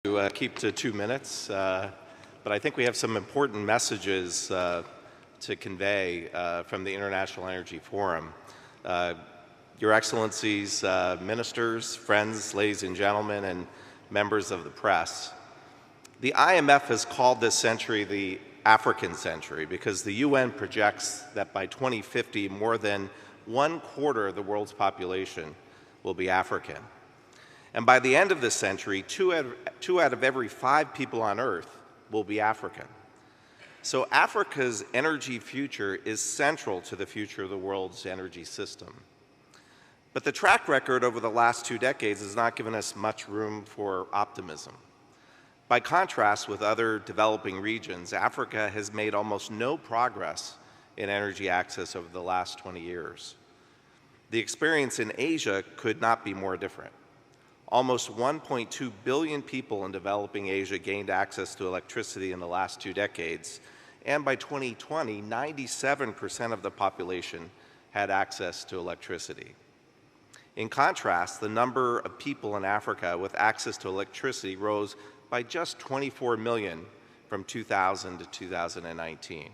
Keep to 2 minutes, but I think we have some important messages to convey from the International Energy Forum. Your Excellencies, ministers, friends, ladies and gentlemen, and members of the press. The IMF has called this century the African century because the UN projects that by 2050, more than 1/4 of the world's population will be African. And by the end of this century, two out of every 5 people on Earth will be African. So Africa's energy future is central to the future of the world's energy system. But the track record over the last 2 decades has not given us much room for optimism. By contrast with other developing regions, Africa has made almost no progress in energy access over the last 20 years. The experience in Asia could not be more different. Almost 1.2 billion people in developing Asia gained access to electricity in the last 2 decades, and by 2020, 97% of the population had access to electricity. In contrast, the number of people in Africa with access to electricity rose by just 24 million from 2000 to 2019.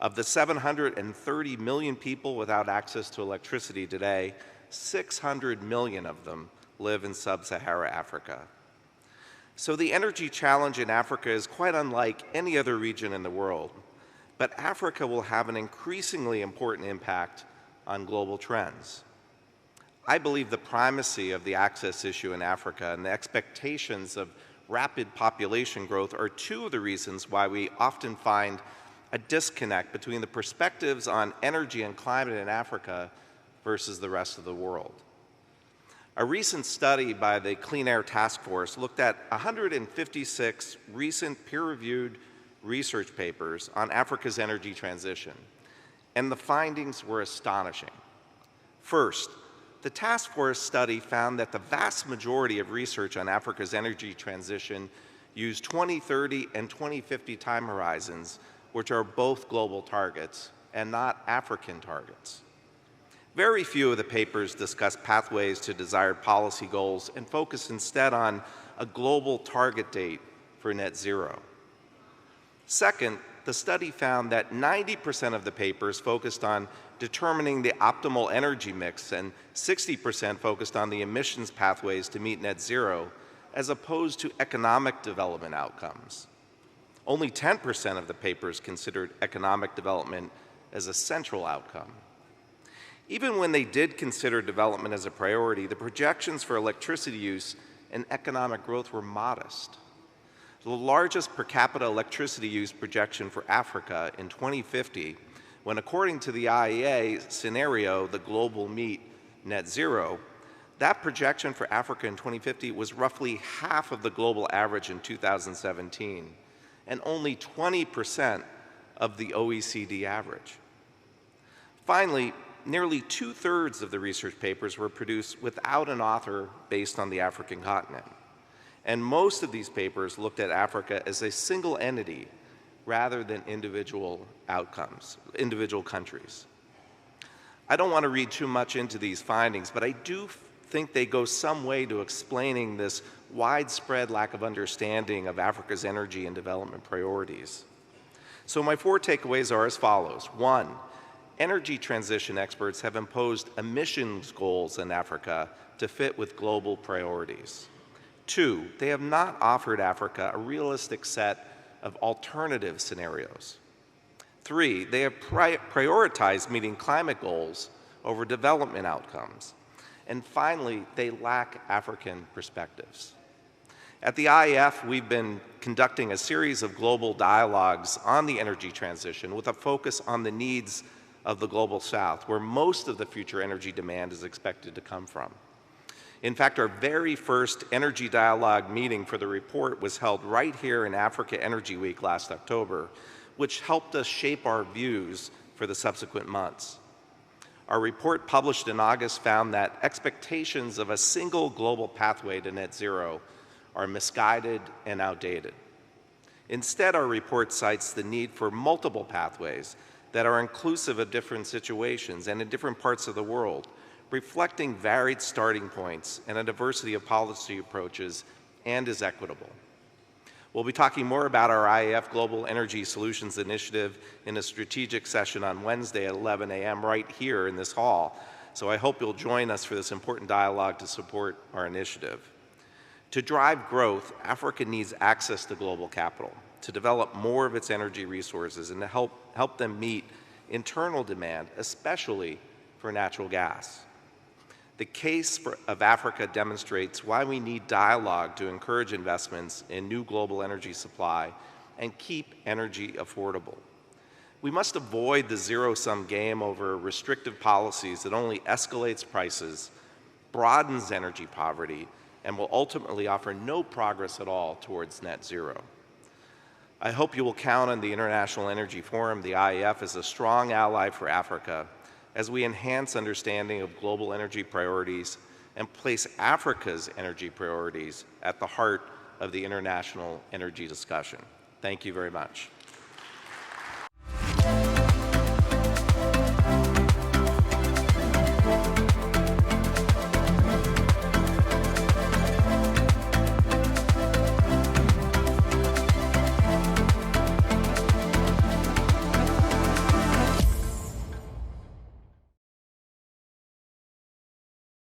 Of the 730 million people without access to electricity today, 600 million of them live in sub-Saharan Africa. So the energy challenge in Africa is quite unlike any other region in the world, but Africa will have an increasingly important impact on global trends. I believe the primacy of the access issue in Africa and the expectations of rapid population growth are 2 of the reasons why we often find a disconnect between the perspectives on energy and climate in Africa versus the rest of the world. A recent study by the Clean Air Task Force looked at 156 recent peer-reviewed research papers on Africa's energy transition, and the findings were astonishing. First, the task force study found that the vast majority of research on Africa's energy transition used 2030 and 2050 time horizons, which are both global targets and not African targets. Very few of the papers discuss pathways to desired policy goals and focus instead on a global target date for net zero. Second, the study found that 90% of the papers focused on determining the optimal energy mix and 60% focused on the emissions pathways to meet net zero, as opposed to economic development outcomes. Only 10% of the papers considered economic development as a central outcome. Even when they did consider development as a priority, the projections for electricity use and economic growth were modest. The largest per capita electricity use projection for Africa in 2050, when according to the IEF scenario, the global meet net zero, that projection for Africa in 2050 was roughly half of the global average in 2017, and only 20% of the OECD average. Finally, nearly 2/3 of the research papers were produced without an author based on the African continent. And most of these papers looked at Africa as a single entity rather than individual outcomes, individual countries. I don't want to read too much into these findings, but I do think they go some way to explaining this widespread lack of understanding of Africa's energy and development priorities. So my 4 takeaways are as follows. 1, energy transition experts have imposed emissions goals in Africa to fit with global priorities. 2, they have not offered Africa a realistic set of alternative scenarios. 3, they have prioritized meeting climate goals over development outcomes. And finally, they lack African perspectives. At the IEF, we've been conducting a series of global dialogues on the energy transition with a focus on the needs of the Global South, where most of the future energy demand is expected to come from. In fact, our very first energy dialogue meeting for the report was held right here in Africa Energy Week last October, which helped us shape our views for the subsequent months. Our report published in August found that expectations of a single global pathway to net zero are misguided and outdated. Instead, our report cites the need for multiple pathways that are inclusive of different situations and in different parts of the world, reflecting varied starting points and a diversity of policy approaches and is equitable. We'll be talking more about our IEF Global Energy Solutions Initiative in a strategic session on Wednesday at 11 a.m. right here in this hall. So I hope you'll join us for this important dialogue to support our initiative. To drive growth, Africa needs access to global capital, to develop more of its energy resources, and to help them meet internal demand, especially for natural gas. The case of Africa demonstrates why we need dialogue to encourage investments in new global energy supply and keep energy affordable. We must avoid the zero-sum game over restrictive policies that only escalates prices, broadens energy poverty, and will ultimately offer no progress at all towards net zero. I hope you will count on the International Energy Forum, the IEF, as a strong ally for Africa as we enhance understanding of global energy priorities and place Africa's energy priorities at the heart of the international energy discussion. Thank you very much.